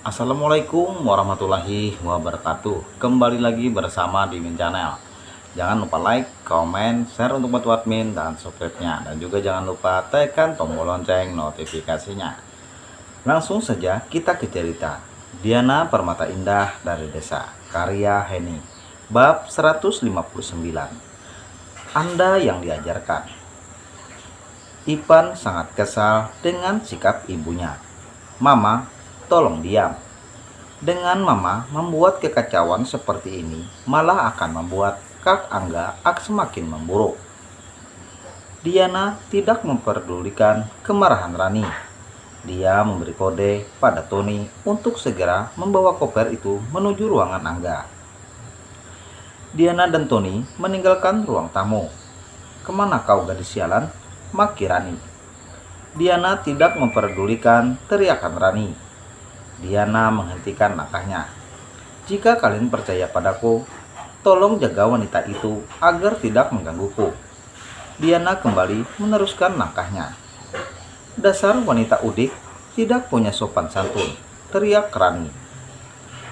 Assalamualaikum warahmatullahi wabarakatuh. Kembali lagi bersama di Min Channel. Jangan lupa like, comment, share untuk bantu admin dan subscribe-nya. Dan juga jangan lupa tekan tombol lonceng notifikasinya. Langsung saja kita ke cerita. Diana Permata Indah dari Desa, karya Heni. Bab 159. Anda yang diajarkan. Ipan sangat kesal dengan sikap ibunya. Mama, tolong diam. Dengan Mama membuat kekacauan seperti ini, malah akan membuat Kak Angga semakin memburuk. Diana tidak memperdulikan kemarahan Rani. Dia memberi kode pada Tony untuk segera membawa koper itu menuju ruangan Angga. Diana dan Tony meninggalkan ruang tamu. "Kemana kau, gadis sialan?" maki Rani. Diana tidak memperdulikan teriakan Rani. Diana menghentikan langkahnya. "Jika kalian percaya padaku, tolong jaga wanita itu agar tidak menggangguku." Diana kembali meneruskan langkahnya. "Dasar wanita udik, tidak punya sopan santun," teriak Rani.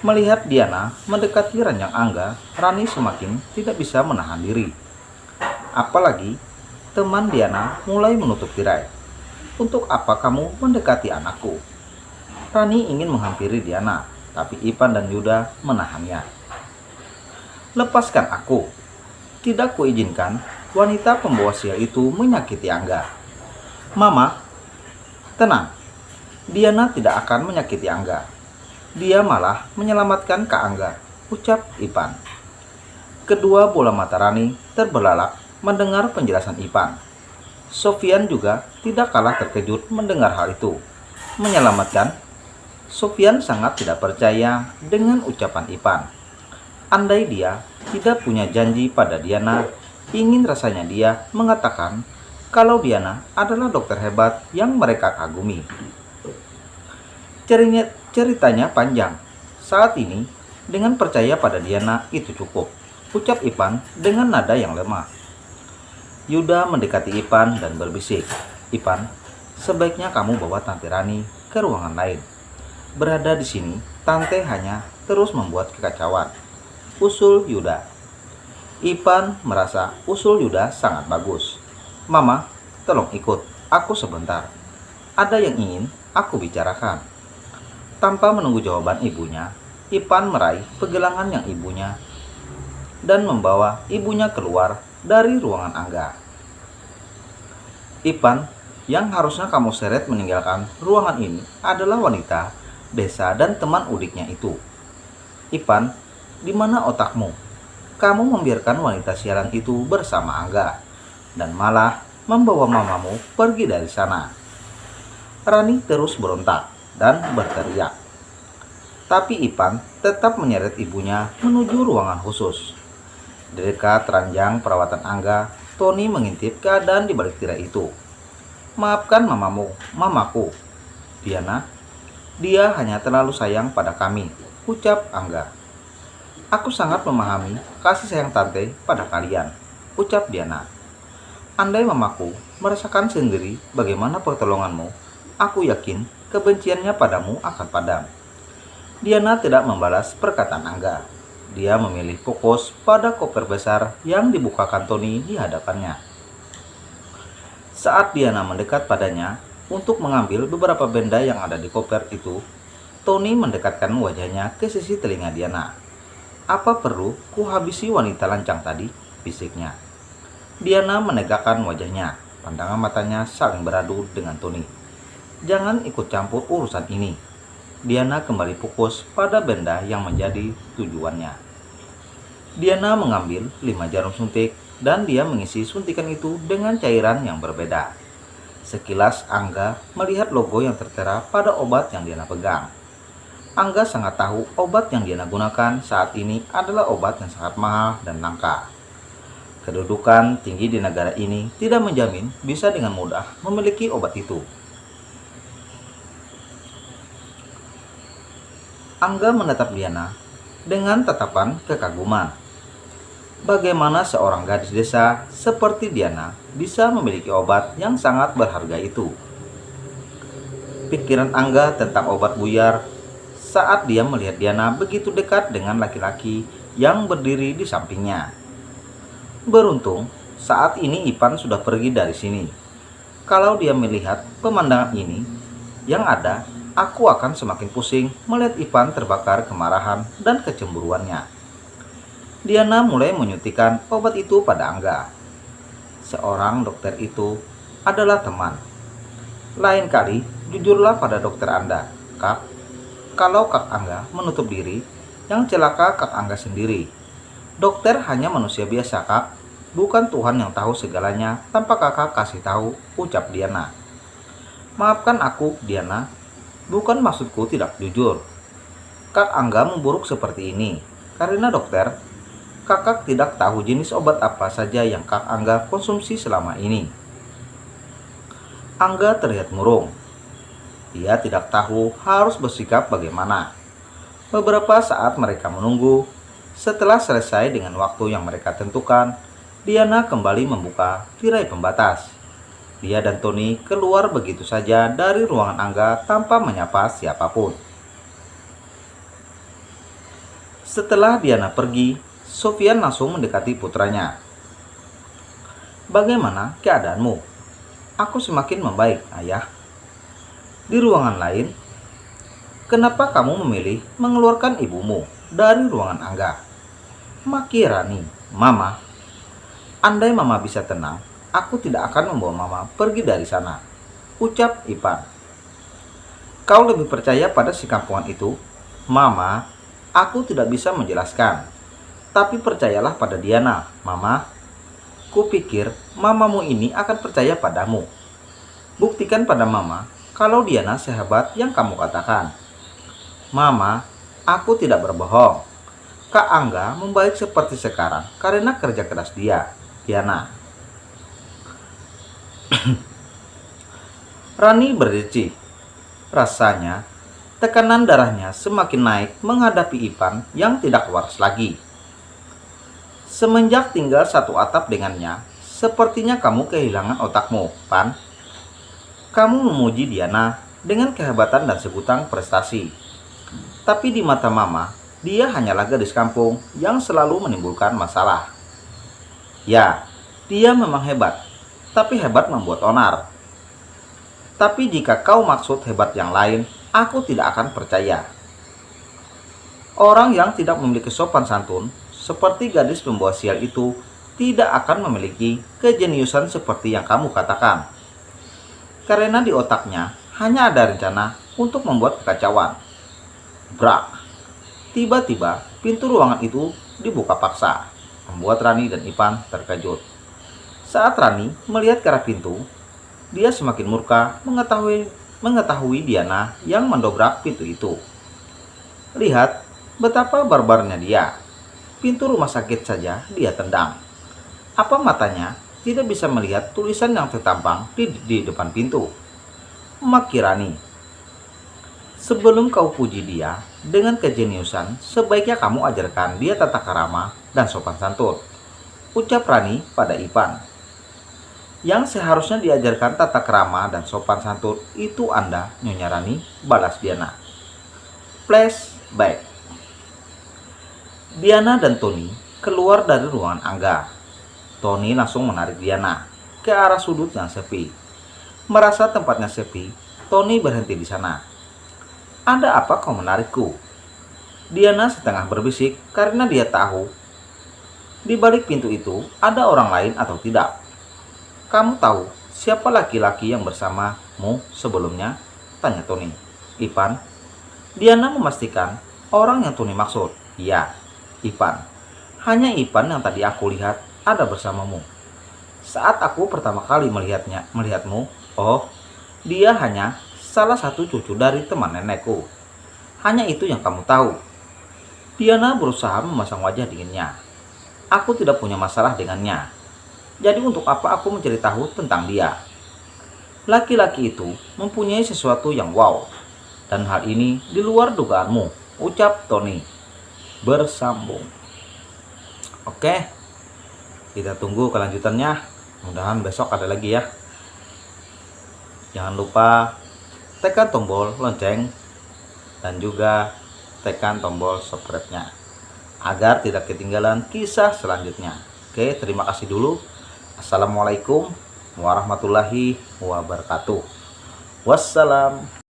Melihat Diana mendekati ranjang Angga, Rani semakin tidak bisa menahan diri. Apalagi teman Diana mulai menutup tirai. "Untuk apa kamu mendekati anakku?" Rani ingin menghampiri Diana, tapi Ipan dan Yuda menahannya. "Lepaskan aku. Tidak kuizinkan wanita pembawa sial itu menyakiti Angga." "Mama, tenang. Diana tidak akan menyakiti Angga. Dia malah menyelamatkan Kak Angga," ucap Ipan. Kedua bola mata Rani terbelalak mendengar penjelasan Ipan. Sofyan juga tidak kalah terkejut mendengar hal itu. Menyelamatkan? Sofyan sangat tidak percaya dengan ucapan Ipan. Andai dia tidak punya janji pada Diana, ingin rasanya dia mengatakan kalau Diana adalah dokter hebat yang mereka kagumi. Ceritanya panjang. Saat ini, dengan percaya pada Diana itu cukup, ucap Ipan dengan nada yang lemah. Yuda mendekati Ipan dan berbisik, "Ipan, sebaiknya kamu bawa Tante Rani ke ruangan lain. Berada di sini, Tante hanya terus membuat kekacauan," usul Yuda. Ipan merasa usul Yuda sangat bagus. "Mama, tolong ikut aku sebentar. Ada yang ingin aku bicarakan." Tanpa menunggu jawaban ibunya, Ipan meraih pegelangan yang ibunya dan membawa ibunya keluar dari ruangan Angga. "Ipan, yang harusnya kamu seret meninggalkan ruangan ini adalah wanita desa dan teman udiknya itu." "Ipan, di mana otakmu? Kamu membiarkan wanita siaran itu bersama Angga dan malah membawa mamamu pergi dari sana." Rani terus berontak dan berteriak. Tapi Ipan tetap menyeret ibunya menuju ruangan khusus. Di dekat ranjang perawatan Angga, Tony mengintip keadaan di balik tirai itu. "Maafkan mamaku, Diana. Dia hanya terlalu sayang pada kami," ucap Angga. "Aku sangat memahami kasih sayang Tante pada kalian," ucap Diana. "Andai mamaku merasakan sendiri bagaimana pertolonganmu, aku yakin kebenciannya padamu akan padam." Diana tidak membalas perkataan Angga. Dia memilih fokus pada koper besar yang dibukakan Tony di hadapannya. Saat Diana mendekat padanya untuk mengambil beberapa benda yang ada di koper itu, Tony mendekatkan wajahnya ke sisi telinga Diana. "Apa perlu kuhabisi wanita lancang tadi?" bisiknya. Diana menegakkan wajahnya, pandangan matanya saling beradu dengan Tony. "Jangan ikut campur urusan ini." Diana kembali fokus pada benda yang menjadi tujuannya. Diana mengambil 5 jarum suntik dan dia mengisi suntikan itu dengan cairan yang berbeda. Sekilas Angga melihat logo yang tertera pada obat yang Diana pegang. Angga sangat tahu obat yang Diana gunakan saat ini adalah obat yang sangat mahal dan langka. Kedudukan tinggi di negara ini tidak menjamin bisa dengan mudah memiliki obat itu. Angga menatap Diana dengan tatapan kekaguman. Bagaimana seorang gadis desa seperti Diana bisa memiliki obat yang sangat berharga itu? Pikiran Angga tentang obat buyar saat dia melihat Diana begitu dekat dengan laki-laki yang berdiri di sampingnya. Beruntung, saat ini Ipan sudah pergi dari sini. Kalau dia melihat pemandangan ini, yang ada, aku akan semakin pusing melihat Ipan terbakar kemarahan dan kecemburuannya. Diana mulai menyuntikkan obat itu pada Angga. Seorang dokter itu adalah teman. Lain kali, jujurlah pada dokter Anda, Kak. Kalau Kak Angga menutup diri, yang celaka Kak Angga sendiri. Dokter hanya manusia biasa, Kak. Bukan Tuhan yang tahu segalanya tanpa Kakak kasih tahu, ucap Diana. Maafkan aku, Diana. Bukan maksudku tidak jujur. Kak Angga memburuk seperti ini karena dokter, Kakak tidak tahu jenis obat apa saja yang Kak Angga konsumsi selama ini. Angga terlihat murung. Dia tidak tahu harus bersikap bagaimana. Beberapa saat mereka menunggu. Setelah selesai dengan waktu yang mereka tentukan, Diana kembali membuka tirai pembatas. Dia dan Tony keluar begitu saja dari ruangan Angga tanpa menyapa siapapun. Setelah Diana pergi, Sofian langsung mendekati putranya. Bagaimana keadaanmu? Aku semakin membaik, Ayah. Di ruangan lain, kenapa kamu memilih mengeluarkan ibumu dari ruangan Angga? Maki Rani, Mama. Andai Mama bisa tenang, aku tidak akan membawa Mama pergi dari sana, ucap Ipan. Kau lebih percaya pada si kampungan itu? Mama, aku tidak bisa menjelaskan. Tapi percayalah pada Diana, Mama. Kupikir mamamu ini akan percaya padamu. Buktikan pada Mama kalau Diana sehebat yang kamu katakan. Mama, aku tidak berbohong. Kak Angga membaik seperti sekarang karena kerja keras dia, Diana. Rani berdecih. Rasanya tekanan darahnya semakin naik menghadapi Ipan yang tidak waras lagi. Semenjak tinggal satu atap dengannya, sepertinya kamu kehilangan otakmu, Pan. Kamu memuji Diana dengan kehebatan dan sebutan prestasi. Tapi di mata Mama, dia hanyalah gadis kampung yang selalu menimbulkan masalah. Ya, dia memang hebat, tapi hebat membuat onar. Tapi jika kau maksud hebat yang lain, aku tidak akan percaya. Orang yang tidak memiliki sopan santun, seperti gadis pembawa sial itu, tidak akan memiliki kejeniusan seperti yang kamu katakan. Karena di otaknya hanya ada rencana untuk membuat kekacauan. Brak! Tiba-tiba pintu ruangan itu dibuka paksa, membuat Rani dan Ipan terkejut. Saat Rani melihat ke arah pintu, dia semakin murka mengetahui Diana yang mendobrak pintu itu. Lihat betapa barbarnya dia. Pintu rumah sakit saja dia tendang. Apa matanya tidak bisa melihat tulisan yang tertampang di depan pintu? Maki Rani. Sebelum kau puji dia dengan kejeniusan, sebaiknya kamu ajarkan dia tata krama dan sopan santun, ucap Rani pada Ipan. Yang seharusnya diajarkan tata krama dan sopan santun itu Anda, Nyonya Rani, balas Diana. Flashback. Diana dan Tony keluar dari ruangan Angga. Tony langsung menarik Diana ke arah sudut yang sepi. Merasa tempatnya sepi, Tony berhenti di sana. Ada apa kau menarikku? Diana setengah berbisik karena dia tahu di balik pintu itu ada orang lain atau tidak. Kamu tahu siapa laki-laki yang bersamamu sebelumnya? Tanya Tony. Ipan. Diana memastikan orang yang Tony maksud. Iya, Ipan. Hanya Ipan yang tadi aku lihat ada bersamamu. Saat aku pertama kali melihatmu, oh, dia hanya salah satu cucu dari teman nenekku. Hanya itu yang kamu tahu. Diana berusaha memasang wajah dinginnya. Aku tidak punya masalah dengannya. Jadi untuk apa aku mencari tahu tentang dia? Laki-laki itu mempunyai sesuatu yang wow. Dan hal ini di luar dugaanmu, ucap Tony. Bersambung. Oke, kita tunggu kelanjutannya. Mudah-mudahan besok ada lagi ya. Jangan lupa tekan tombol lonceng dan juga tekan tombol subscribe-nya agar tidak ketinggalan kisah selanjutnya. Oke, terima kasih dulu. Assalamualaikum warahmatullahi wabarakatuh. Wassalam.